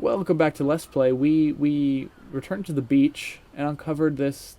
welcome back to Let's Play. We returned to the beach and uncovered this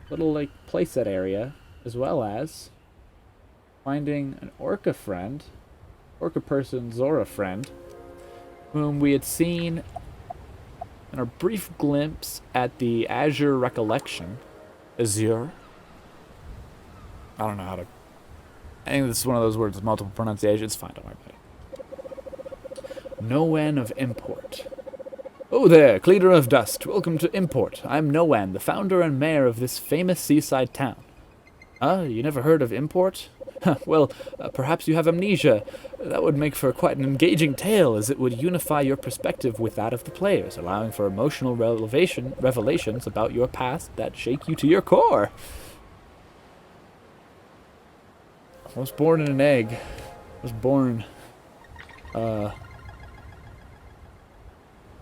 little like playset area, as well as finding an orca person Zora friend, whom we had seen in a brief glimpse at the Azure Recollection. Azure. I don't know how to. I think this is one of those words with multiple pronunciations. It's fine, don't worry about it. Noan of Import. Oh there, Cleaner of Dust. Welcome to Import. I'm Noan, the founder and mayor of this famous seaside town. You never heard of Import? Well, perhaps you have amnesia. That would make for quite an engaging tale, as it would unify your perspective with that of the players, allowing for emotional revelations about your past that shake you to your core. I was born in an egg. I was born,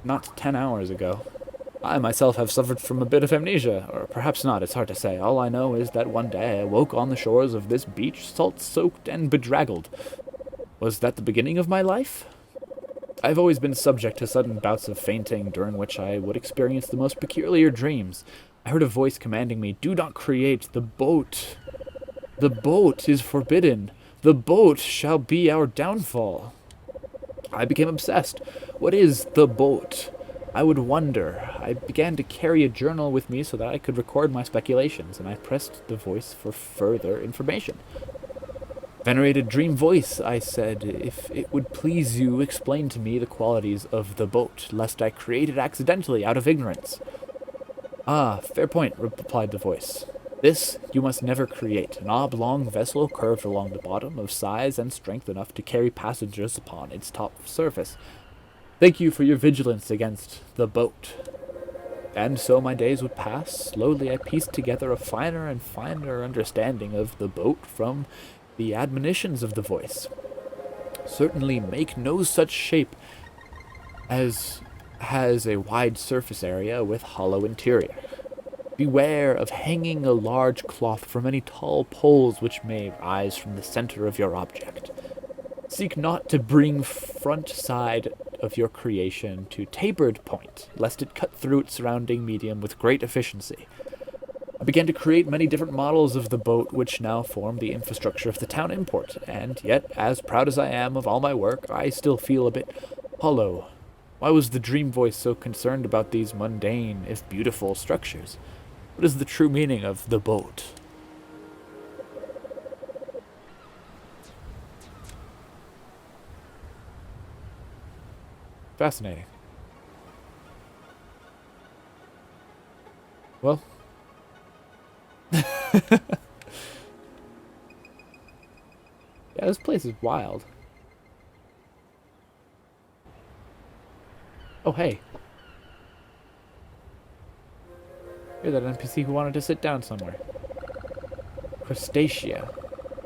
not 10 hours ago. I myself have suffered from a bit of amnesia, or perhaps not, it's hard to say. All I know is that one day I woke on the shores of this beach, salt-soaked and bedraggled. Was that the beginning of my life? I've always been subject to sudden bouts of fainting, during which I would experience the most peculiar dreams. I heard a voice commanding me, "Do not create the boat. The boat is forbidden. The boat shall be our downfall." I became obsessed. What is the boat? I would wonder. I began to carry a journal with me so that I could record my speculations, and I pressed the voice for further information. "Venerated dream voice," I said, "if it would please you, explain to me the qualities of the boat, lest I create it accidentally out of ignorance." "Ah, fair point," replied the voice. "This you must never create, an oblong vessel curved along the bottom, of size and strength enough to carry passengers upon its top surface. Thank you for your vigilance against the boat." And so my days would pass. Slowly I pieced together a finer and finer understanding of the boat from the admonitions of the voice. Certainly make no such shape as has a wide surface area with hollow interior. Beware of hanging a large cloth from any tall poles which may rise from the center of your object. Seek not to bring front side of your creation to tapered point, lest it cut through its surrounding medium with great efficiency. I began to create many different models of the boat which now form the infrastructure of the town Import, and yet, as proud as I am of all my work, I still feel a bit hollow. Why was the dream voice so concerned about these mundane, if beautiful, structures? What is the true meaning of the boat? Fascinating. Well. Yeah, this place is wild. Oh, hey. You're that NPC who wanted to sit down somewhere. Crustacea.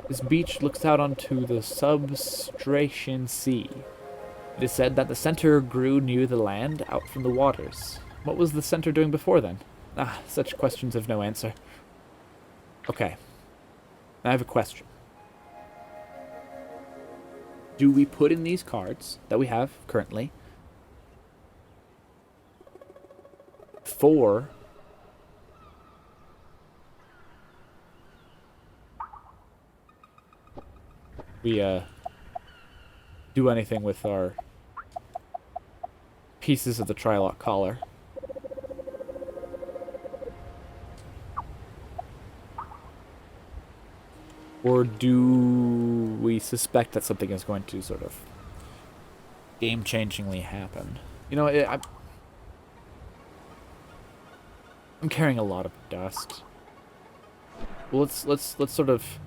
This beach looks out onto the substracian sea. It is said that the center grew near the land, out from the waters. What was the center doing before then? Such questions have no answer. Okay. I have a question. Do we put in these cards that we have currently for we do anything with our pieces of the Trilock collar? Or do we suspect that something is going to sort of game-changingly happen? You know, I'm carrying a lot of dust. Well, let's sort of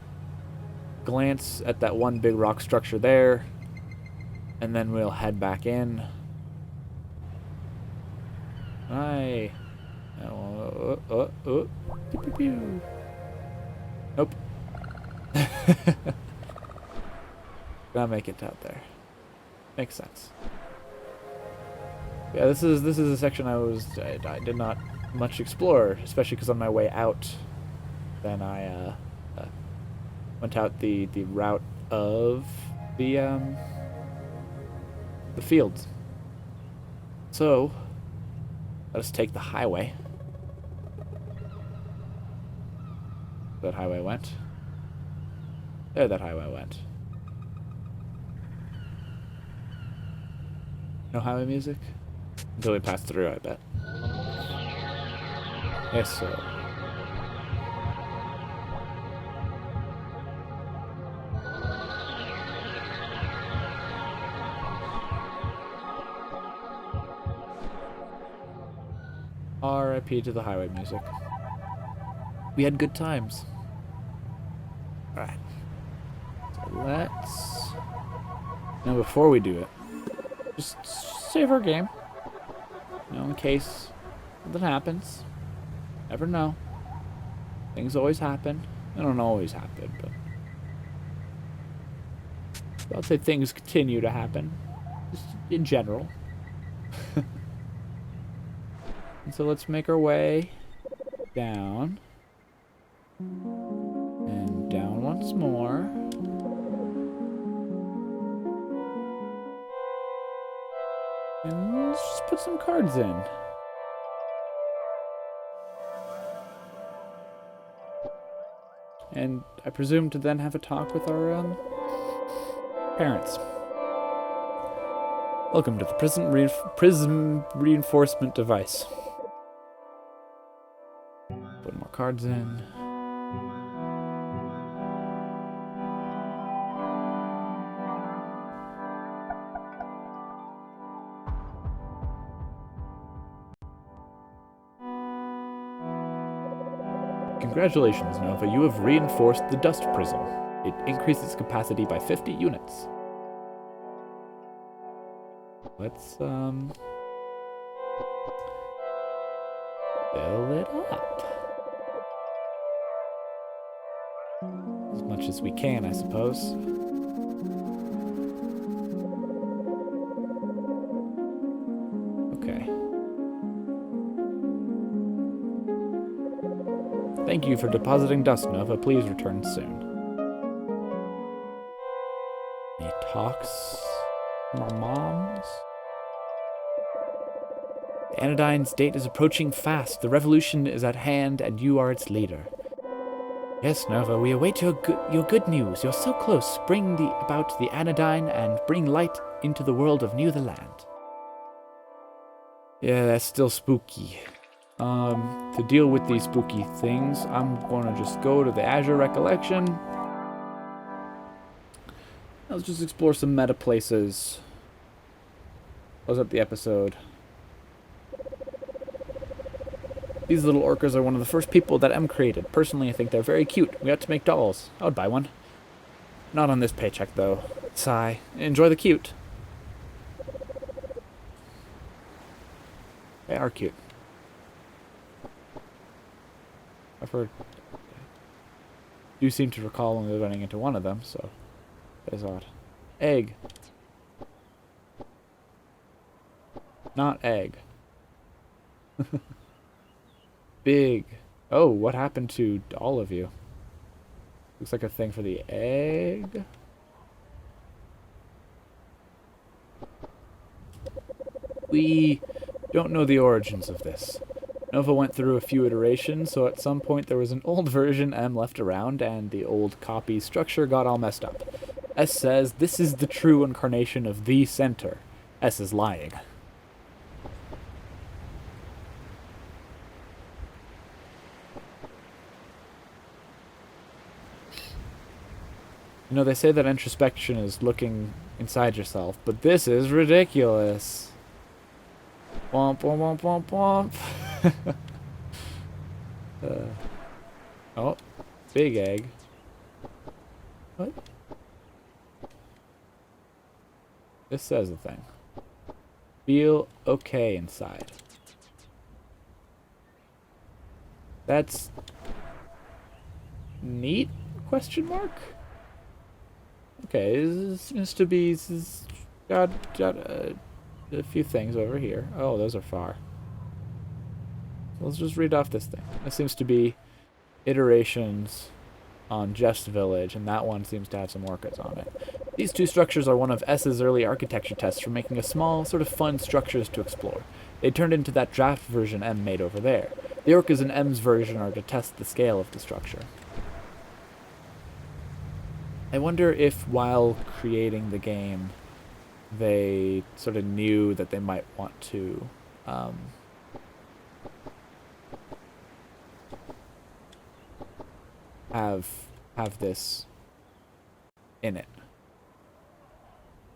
glance at that one big rock structure there, and then we'll head back in. Hi. Pew, pew, pew. Nope. Gotta make it out there. Makes sense. Yeah, this is a section I did not much explore, especially because on my way out, then I went out the route of the fields. So, let us take the highway. That highway went. There that highway went. No highway music? Until we pass through, I bet. Yes, sir. R.I.P. to the highway music. We had good times. Alright. So let's... Now before we do it, just save our game. You know, in case something happens. Never know. Things always happen. They don't always happen, but... I'll say things continue to happen. Just in general. And so let's make our way down. And down once more. And let's just put some cards in. And I presume to then have a talk with our parents. Welcome to the prism reinforcement device. Put more cards in. Congratulations, Nova. You have reinforced the dust prism. It increases capacity by 50 units. Let's, fill it up. As much as we can, I suppose. Okay. Thank you for depositing dust, Nova. Please return soon. Any talks from our moms? The Anodyne's date is approaching fast. The revolution is at hand, and you are its leader. Yes, Nova, we await your good news. You're so close. Bring about the Anodyne and bring light into the world of Theland. Yeah, that's still spooky. To deal with these spooky things, I'm gonna just go to the Azure Recollection. Let's just explore some meta places. Close up the episode. These little orcas are one of the first people that M created. Personally, I think they're very cute. We ought to make dolls. I would buy one. Not on this paycheck, though. Sigh. Enjoy the cute. They are cute. I've heard... You seem to recall only running into one of them, so... That is odd. Egg. Not egg. Big. Oh, what happened to all of you? Looks like a thing for the egg. We don't know the origins of this. Nova went through a few iterations, so at some point there was an old version M left around, and the old copy structure got all messed up. S says this is the true incarnation of the center. S is lying. You know, they say that introspection is looking inside yourself, but this is ridiculous. Womp, womp, womp, womp, womp. Oh, big egg. What? This says a thing. Feel okay inside. That's neat? Question mark? Okay, this seems to be... This is got a few things over here. Oh, those are far. Let's just read off this thing. This seems to be iterations on Just Village, and that one seems to have some orcas on it. These two structures are one of S's early architecture tests for making a small, sort of fun structures to explore. They turned into that draft version M made over there. The orcas in M's version are to test the scale of the structure. I wonder if while creating the game, they sort of knew that they might want to have this in it.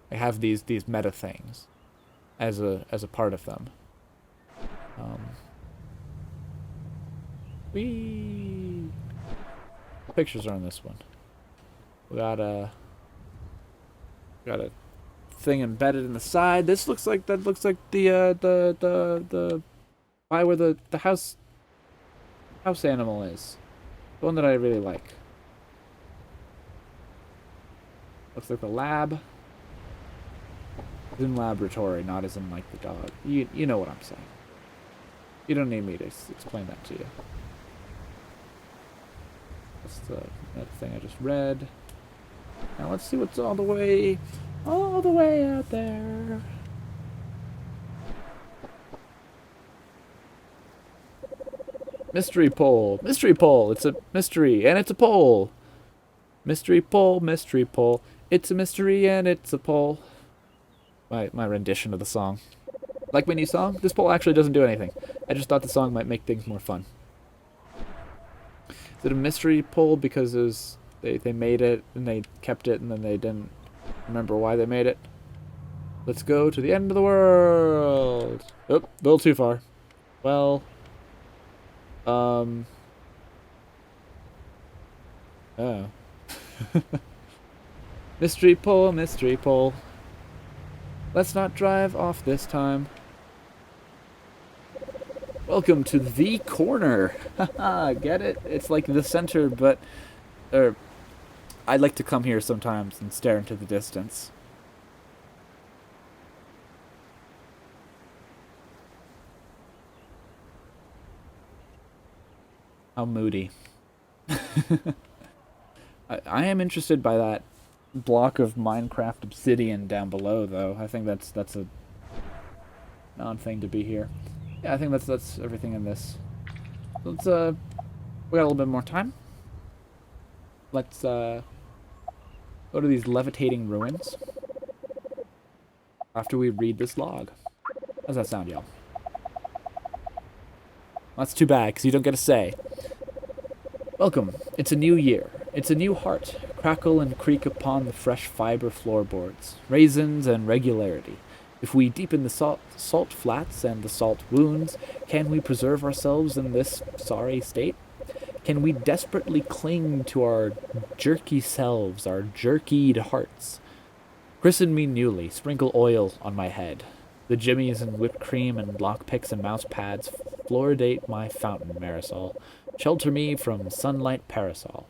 They have these meta things as a part of them. Pictures are on this one. We got a thing embedded in the side. This looks like the by where the house animal is. The one that I really like. Looks like the lab. It's in laboratory, not as in like the dog. You know what I'm saying. You don't need me to explain that to you. That's that thing I just read. Now let's see what's all the way out there. Mystery pole. Mystery pole. It's a mystery and it's a pole. Mystery pole, mystery pole. It's a mystery and it's a pole. My rendition of the song. Like my new song? This pole actually doesn't do anything. I just thought the song might make things more fun. Is it a mystery pole because it was, they made it and they kept it and then they didn't remember why they made it? Let's go to the end of the world. Oh, a little too far. Well, oh. Mystery pole, mystery pole. Let's not drive off this time. Welcome to the corner. Haha, get it? It's like the center, but I like to come here sometimes and stare into the distance. How moody. I am interested by that block of Minecraft obsidian down below, though. I think that's a non-thing to be here. Yeah, I think that's everything in this. Let's we got a little bit more time. Let's go to these levitating ruins after we read this log. How's that sound, y'all? That's too bad, because you don't get a say. Welcome. It's a new year. It's a new heart. Crackle and creak upon the fresh fiber floorboards. Raisins and regularity. If we deepen the salt flats and the salt wounds, can we preserve ourselves in this sorry state? Can we desperately cling to our jerky selves, our jerkied hearts? Christen me newly, sprinkle oil on my head. The jimmies and whipped cream and lockpicks and mouse pads fluoridate my fountain marisol. Shelter me from sunlight parasol.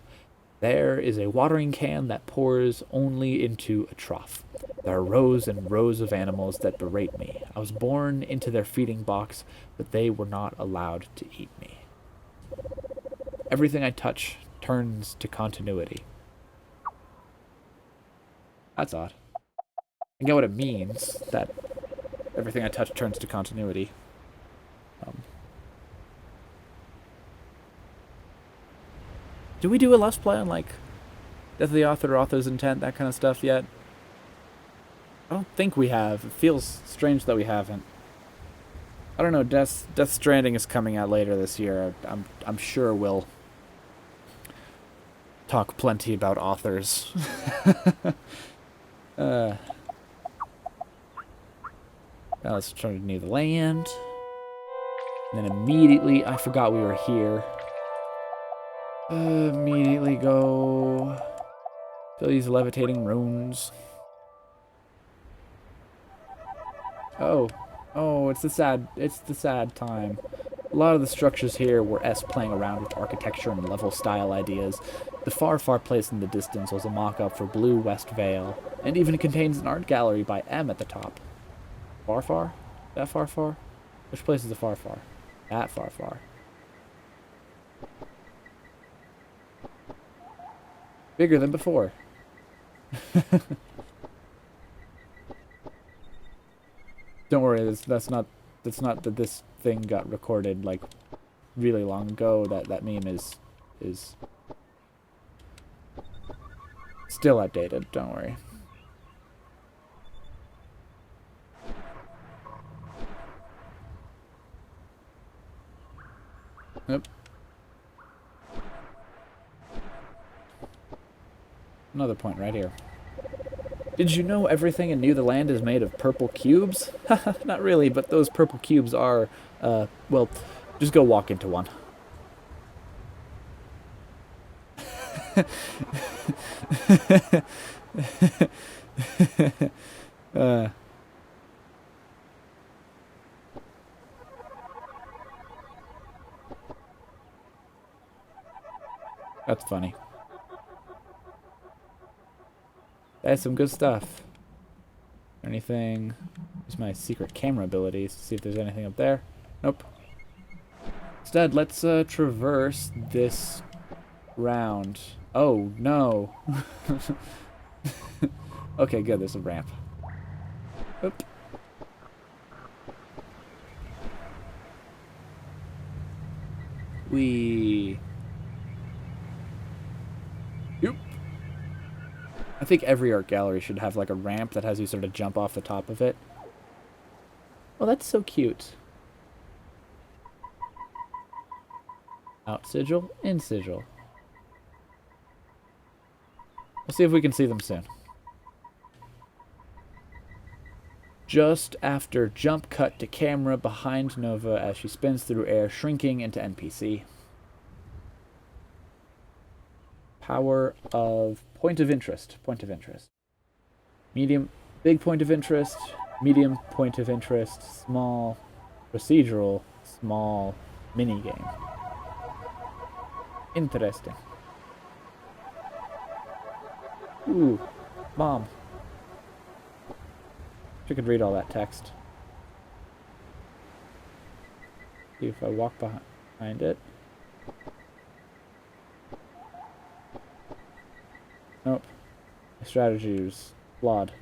There is a watering can that pours only into a trough. There are rows and rows of animals that berate me. I was born into their feeding box, but they were not allowed to eat me. Everything I touch turns to continuity. That's odd. I get what it means, that everything I touch turns to continuity. Do we do a Let's Play on, like, Death of the Author, Author's Intent, that kind of stuff yet? I don't think we have. It feels strange that we haven't. I don't know, Death Stranding is coming out later this year. I'm sure we'll talk plenty about authors. Now let's try to renew the land. And then immediately, I forgot we were here. Immediately go to these levitating runes. Oh, it's the sad time. A lot of the structures here were S playing around with architecture and level style ideas. The far place in the distance was a mock-up for Blue West Vale, and even contains an art gallery by M at the top. Far? That far? Which place is the far? That far. Bigger than before. Don't worry, that's not that this thing got recorded like really long ago. That meme is still outdated. Don't worry. Yep. Another point right here. Did you know everything in Theland is made of purple cubes? Not really, but those purple cubes are, well, just go walk into one. uh, that's funny. That's some good stuff. Anything? Use my secret camera abilities to see if there's anything up there. Nope. Instead, let's traverse this round. Oh, no. Okay, good. There's a ramp. Oop. Yep. I think every art gallery should have like a ramp that has you sort of jump off the top of it. Oh, that's so cute. Out sigil, in sigil. We'll see if we can see them soon. Just after jump cut to camera behind Nova as she spins through air, shrinking into NPC. Power of point of interest. Point of interest. Medium, big point of interest. Medium point of interest. Small procedural. Small minigame. Interesting. Ooh, bomb. I could read all that text. See if I walk behind it. Nope. My strategy is flawed.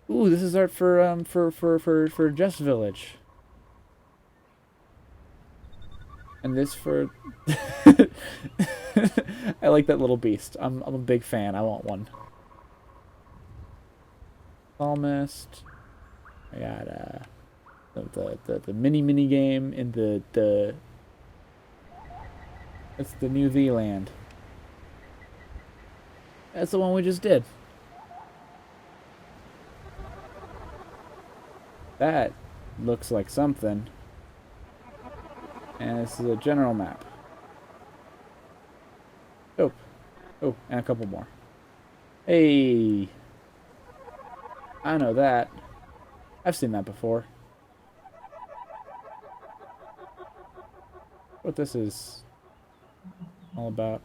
Ooh, this is art for Just Village. And this for I like that little beast. I'm a big fan. I want one. Psalmist. I got the mini game in the that's the new Theland. That's the one we just did. That looks like something. And this is a general map. Oh. Oh, and a couple more. Hey. I know that. I've seen that before. What this is all about.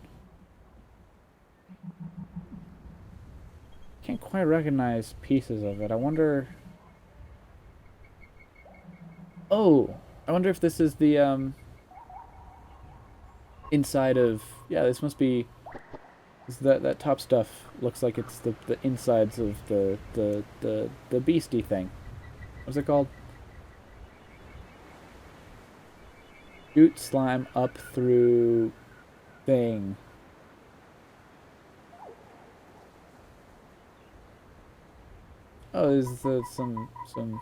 Can't quite recognize pieces of it. I wonder... Oh! I wonder if this is the, inside of... Yeah, this must be... That top stuff looks like it's the insides of the beastie thing. What's it called? Shoot slime up through thing. Oh, there's some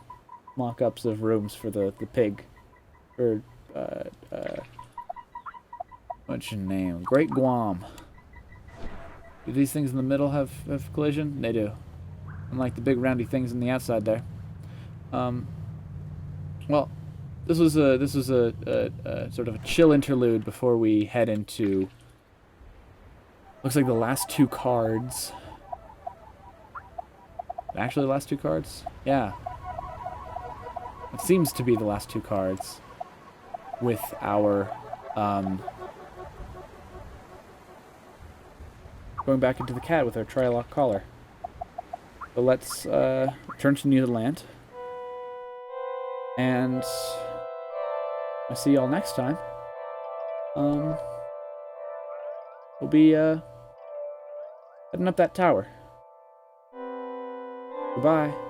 mock-ups of rooms for the pig. Or, what's your name? Great Guam. Do these things in the middle have collision? They do. Unlike the big roundy things on the outside there. Well, this was a sort of a chill interlude before we head into... Looks like the last two cards. Actually, the last two cards? Yeah. It seems to be the last two cards. With our, going back into the cat with our tri-lock collar. So let's return to Theland. And I'll see y'all next time. We'll be heading up that tower. Goodbye.